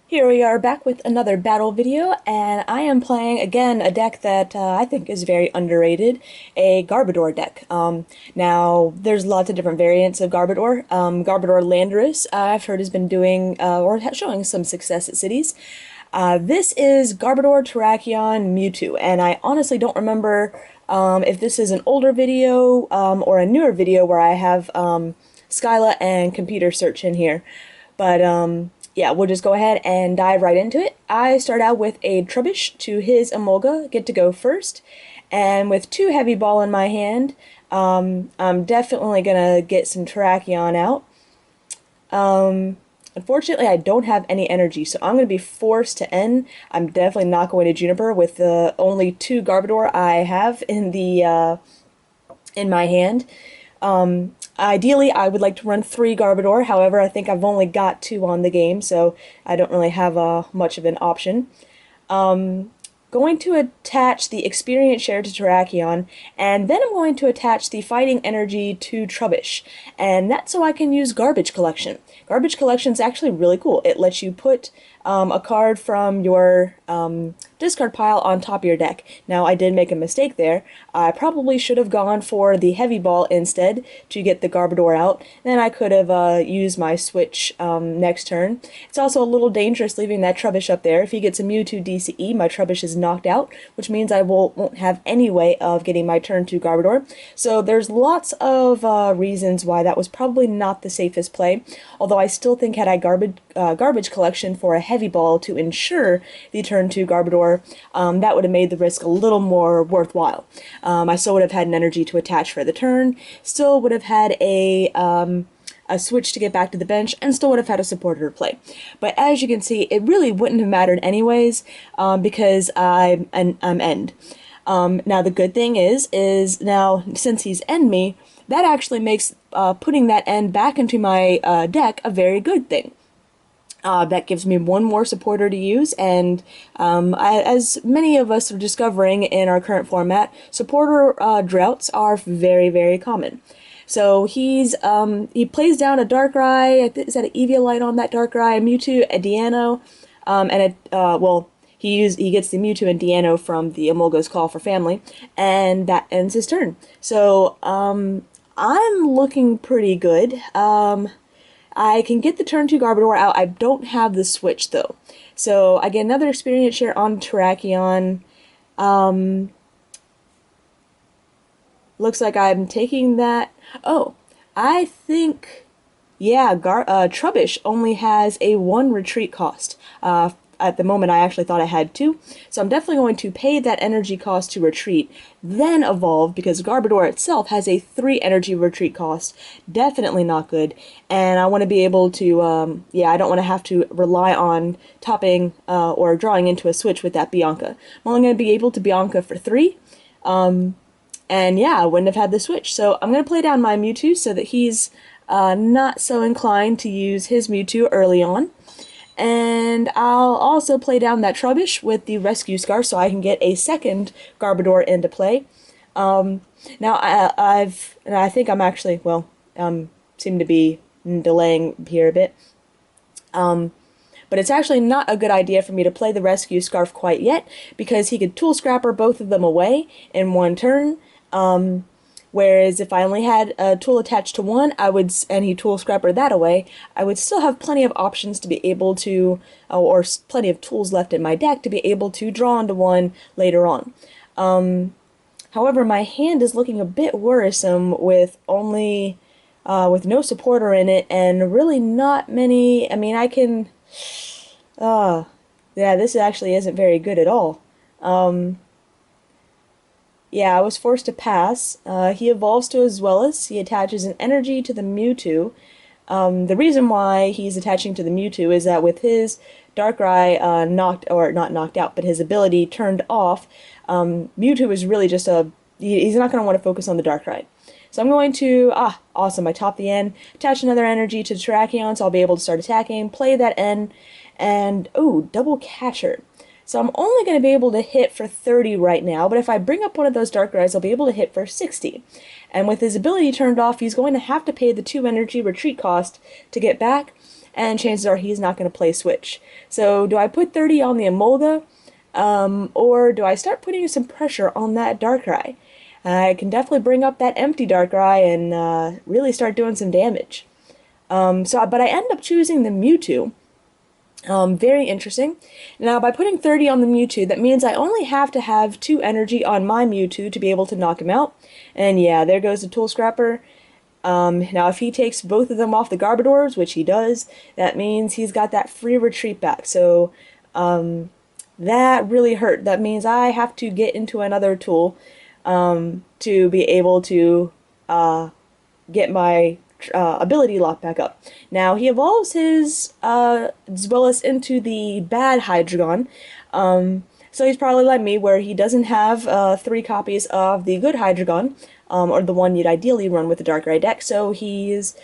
Here we are back with another battle video, and I am playing again a deck that I think is very underrated, a Garbodor deck. Now, there's lots of different variants of Garbodor. Garbodor Landorus, I've heard has been doing or showing some success at cities. This is Garbodor Terrakion Mewtwo, and I honestly don't remember if this is an older video or a newer video where I have Skyla and computer search in here. But yeah, we'll just go ahead and dive right into it. I start out with a Trubbish to his Emolga, get to go first. And with 2 Heavy Ball in my hand, I'm definitely going to get some Terrakion out. Unfortunately, I don't have any energy, so I'm going to be forced to end. I'm definitely not going to Juniper with the only 2 Garbodor I have in the in my hand. Ideally, I would like to run 3 Garbodor, however, I think I've only got 2 on the game, so I don't really have much of an option. Going to attach the Experience Share to Terrakion, and then I'm going to attach the Fighting Energy to Trubbish, and that's so I can use Garbage Collection. Garbage Collection is actually really cool. It lets you put a card from your discard pile on top of your deck. Now, I did make a mistake there. I probably should have gone for the Heavy Ball instead to get the Garbodor out. Then I could have used my switch next turn. It's also a little dangerous leaving that Trubbish up there. If he gets a Mewtwo DCE, my Trubbish is knocked out, which means I won't have any way of getting my turn to Garbodor. So there's lots of reasons why that was probably not the safest play, although I still think had I Garbage Collection for a Heavy Ball to ensure the turn to Garbodor, that would have made the risk a little more worthwhile. I still would have had an energy to attach for the turn, still would have had a switch to get back to the bench, and still would have had a supporter to play. But as you can see, it really wouldn't have mattered anyways, because I'm end. Now the good thing is now since he's end me, that actually makes putting that end back into my deck a very good thing. That gives me 1 more supporter to use, and as many of us are discovering in our current format, supporter droughts are very, very common. So he plays down a Darkrai. Is that an Eviolite on that Darkrai? A Mewtwo, a Deano, and well, he gets the Mewtwo and Deano from the Emolga's Call for Family, and that ends his turn. So I'm looking pretty good. I can get the turn 2 Garbodor out. I don't have the switch though. So I get another Experience Share on Terrakion. Looks like I'm taking that. Oh, I think, yeah, Trubbish only has a 1 retreat cost. At the moment, I actually thought I had 2, so I'm definitely going to pay that energy cost to retreat, then evolve, because Garbodor itself has a 3 energy retreat cost. Definitely not good, and I want to be able to, yeah, I don't want to have to rely on topping or drawing into a switch with that Bianca. I'm only going to be able to Bianca for 3, and yeah, I wouldn't have had the switch. So I'm going to play down my Mewtwo so that he's not so inclined to use his Mewtwo early on. And I'll also play down that Trubbish with the Rescue Scarf so I can get a second Garbodor into play. Now I think I'm actually, well, seem to be delaying here a bit. But it's actually not a good idea for me to play the Rescue Scarf quite yet, because he could Tool Scrapper both of them away in 1 turn. Whereas if I only had a tool attached to one, and he Tool Scrapper that away, I would still have plenty of options to be able to, or plenty of tools left in my deck to be able to draw into one later on. However, my hand is looking a bit worrisome with only, with no supporter in it, and really not many. I mean, I can, yeah, this actually isn't very good at all. Yeah, I was forced to pass. He evolves to his Zweilous. He attaches an energy to the Mewtwo. The reason why he's attaching to the Mewtwo is that with his Darkrai not knocked out, but his ability turned off, Mewtwo is really just he's not going to want to focus on the Darkrai. So I'm going to, awesome, I top the N, attach another energy to Terrakion, so I'll be able to start attacking, play that N, and, ooh, double Catcher. So I'm only going to be able to hit for 30 right now, but if I bring up one of those Darkrai's, I'll be able to hit for 60. And with his ability turned off, he's going to have to pay the 2 energy retreat cost to get back, and chances are he's not going to play switch. So do I put 30 on the Emolga, or do I start putting some pressure on that Darkrai? I can definitely bring up that empty Darkrai and really start doing some damage. But I end up choosing the Mewtwo. Very interesting. Now, by putting 30 on the Mewtwo, that means I only have to have 2 energy on my Mewtwo to be able to knock him out. And yeah, there goes the Tool Scrapper. Now, if he takes both of them off the Garbodors, which he does, that means he's got that free retreat back. So, that really hurt. That means I have to get into another tool to be able to get my ability lock back up. Now he evolves his Zweilous into the bad Hydreigon, so he's probably like me where he doesn't have 3 copies of the good Hydreigon, or the one you'd ideally run with the Darkrai deck, so he's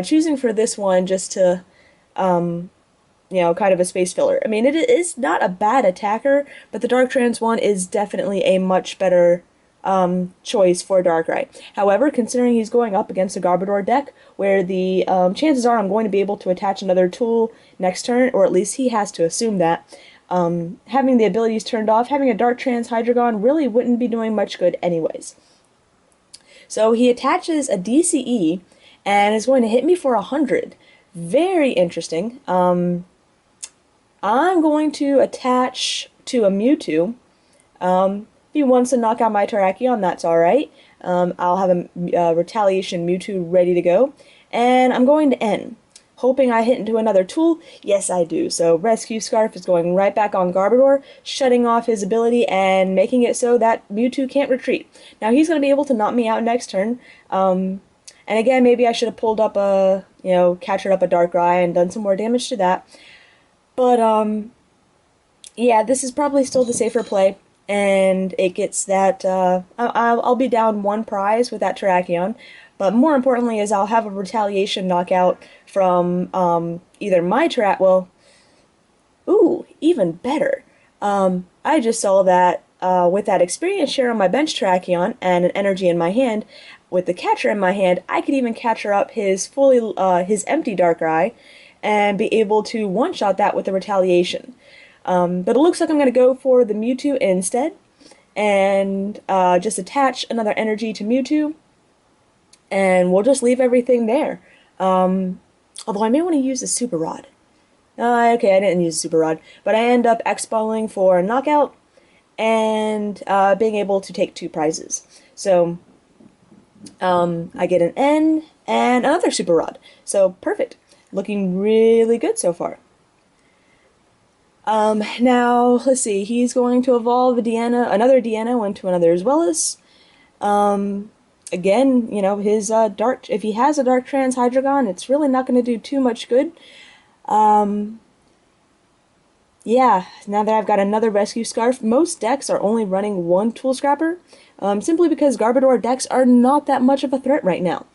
choosing for this one just to, you know, kind of a space filler. I mean, it is not a bad attacker, but the Dark Trans one is definitely a much better choice for Darkrai. However, considering he's going up against a Garbodor deck, where the chances are I'm going to be able to attach another tool next turn, or at least he has to assume that, having the abilities turned off, having a Dark Trans Hydreigon really wouldn't be doing much good anyways. So he attaches a DCE, and is going to hit me for 100. Very interesting. I'm going to attach to a Mewtwo. If he wants to knock out my Terrakion, that's alright. I'll have a Retaliation Mewtwo ready to go. And I'm going to end. Hoping I hit into another tool. Yes, I do. So Rescue Scarf is going right back on Garbodor, shutting off his ability and making it so that Mewtwo can't retreat. Now he's going to be able to knock me out next turn. And again, maybe I should have pulled up a, you know, captured up a Darkrai and done some more damage to that. But, yeah, this is probably still the safer play. And it gets that, I'll be down 1 prize with that Terrakion, but more importantly is I'll have a Retaliation knockout from, either my ooh, even better. I just saw that, with that experience share on my bench Terrakion and an energy in my hand, with the catcher in my hand, I could even catcher up his his empty Darkrai, and be able to one-shot that with the Retaliation. But it looks like I'm going to go for the Mewtwo instead, and just attach another energy to Mewtwo, and we'll just leave everything there. Although I may want to use the Super Rod. Okay, I didn't use the Super Rod, but I end up X-balling for a knockout, and being able to take 2 prizes. So, I get an N, and another Super Rod. So, perfect. Looking really good so far. Now, let's see, he's going to evolve another Deanna into another Zweilous. Again, you know, his, if he has a Dark Trans Hydreigon, it's really not going to do too much good. Yeah, now that I've got another Rescue Scarf, most decks are only running 1 Tool Scrapper, simply because Garbodor decks are not that much of a threat right now.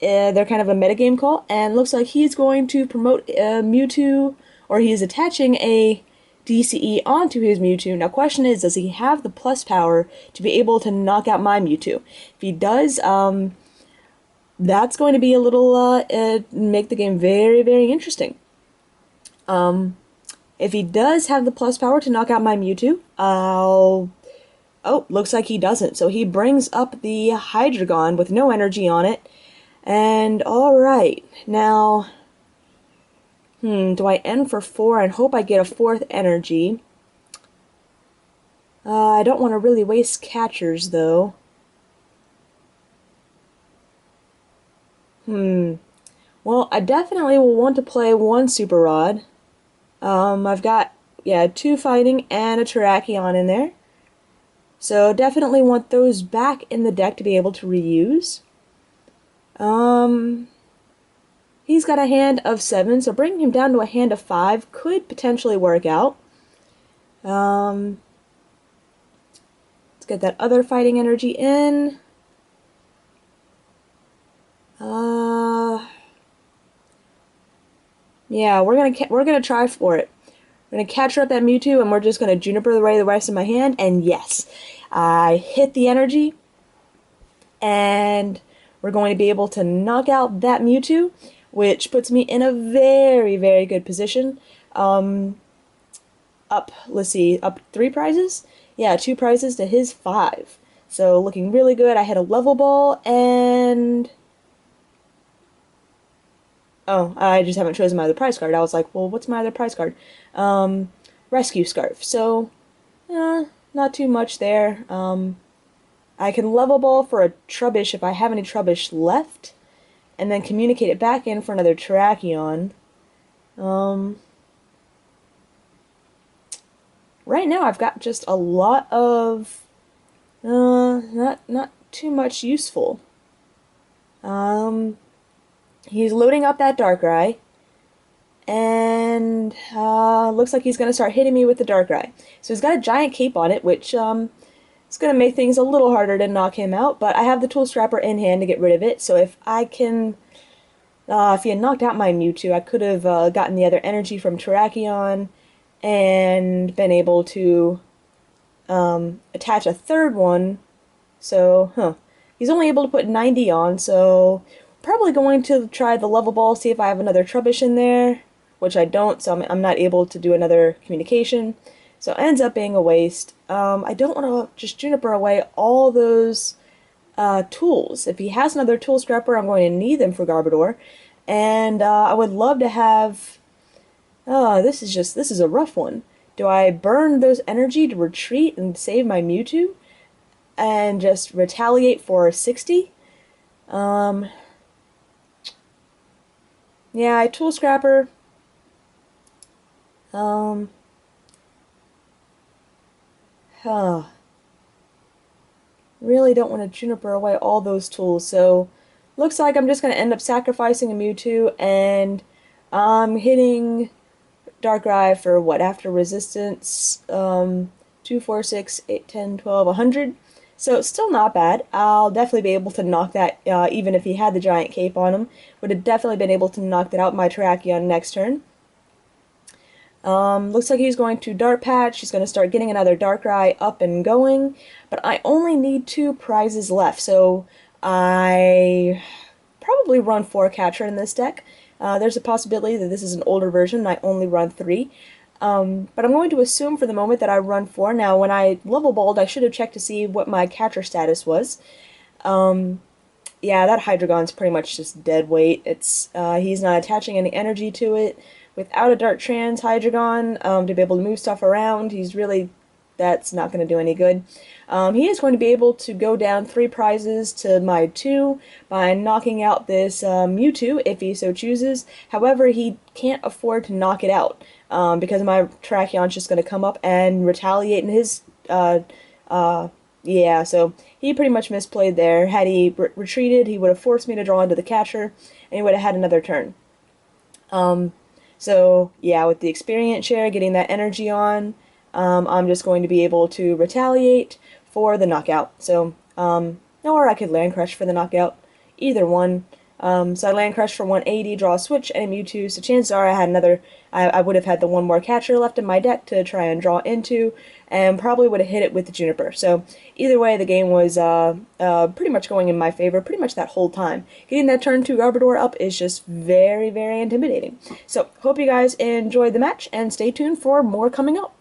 They're kind of a metagame call, and looks like he's going to promote Mewtwo, or he's attaching a DCE onto his Mewtwo. Now, question is, does he have the plus power to be able to knock out my Mewtwo? If he does, that's going to be a little, make the game very, very interesting. If he does have the plus power to knock out my Mewtwo, oh, looks like he doesn't. So he brings up the Hydreigon with no energy on it. And, alright, now, do I end for 4 and hope I get a 4th energy? I don't want to really waste catchers, though. Well, I definitely will want to play 1 Super Rod. I've got, 2 fighting and a Terrakion in there. So definitely want those back in the deck to be able to reuse. He's got a hand of 7, so bringing him down to a hand of 5 could potentially work out. Let's get that other fighting energy in. Yeah, we're gonna try for it. We're gonna capture up that Mewtwo, and we're just gonna Juniper away the rest of my hand. And yes, I hit the energy, and we're going to be able to knock out that Mewtwo. which puts me in a very, very good position. Up, let's see, up 3 prizes? Yeah, 2 prizes to his 5. So looking really good. I hit a level ball and... Oh, I just haven't chosen my other prize card. I was like, well, what's my other prize card? Rescue Scarf. So, not too much there. I can level ball for a Trubbish if I have any Trubbish left, and then communicate it back in for another Terrakion. Right now I've got just a lot of, not too much useful. He's loading up that Darkrai, and looks like he's going to start hitting me with the Darkrai. So he's got a giant cape on it, which it's going to make things a little harder to knock him out, but I have the Tool Scrapper in hand to get rid of it, so if I can... if he had knocked out my Mewtwo, I could have gotten the other energy from Terrakion and been able to attach a third one. So, he's only able to put 90 on, so probably going to try the level ball, see if I have another Trubbish in there, which I don't, so I'm not able to do another communication. So it ends up being a waste. I don't want to just Juniper away all those tools. If he has another Tool Scrapper, I'm going to need them for Garbodor. And I would love to have... this is a rough one. Do I burn those energy to retreat and save my Mewtwo? And just retaliate for 60? Yeah, I Tool Scrapper. Really don't want to Juniper away all those tools, so looks like I'm just going to end up sacrificing a Mewtwo, and I'm hitting Darkrai for what, after resistance, 2, 4, 6, 8, 10, 12, 100. So it's still not bad. I'll definitely be able to knock that, even if he had the giant cape on him. Would have definitely been able to knock that out my Terrakion next turn. Looks like he's going to Dart Patch. He's going to start getting another Darkrai up and going. But I only need 2 prizes left, so I probably run 4 Catcher in this deck. There's a possibility that this is an older version and I only run 3. But I'm going to assume for the moment that I run 4. Now, when I level balled, I should have checked to see what my Catcher status was. Yeah, that Hydreigon's pretty much just dead weight. It's he's not attaching any energy to it. Without a Dark Trans Hydreigon to be able to move stuff around, that's not going to do any good. He is going to be able to go down 3 prizes to my 2 by knocking out this Mewtwo if he so chooses. However, he can't afford to knock it out because my Terrakion's just going to come up and retaliate in his... yeah, so he pretty much misplayed there. Had he retreated, he would have forced me to draw into the Catcher, and he would have had another turn. So, yeah, with the experience share, getting that energy on, I'm just going to be able to retaliate for the knockout. So, or I could Land Crush for the knockout. Either one. So I Land Crush for 180, draw a switch, and a Mewtwo. So chances are I would have had the one more Catcher left in my deck to try and draw into, and probably would have hit it with the Juniper. So either way, the game was pretty much going in my favor pretty much that whole time. Getting that turn 2 Garbodor up is just very, very intimidating. So hope you guys enjoyed the match, and stay tuned for more coming up.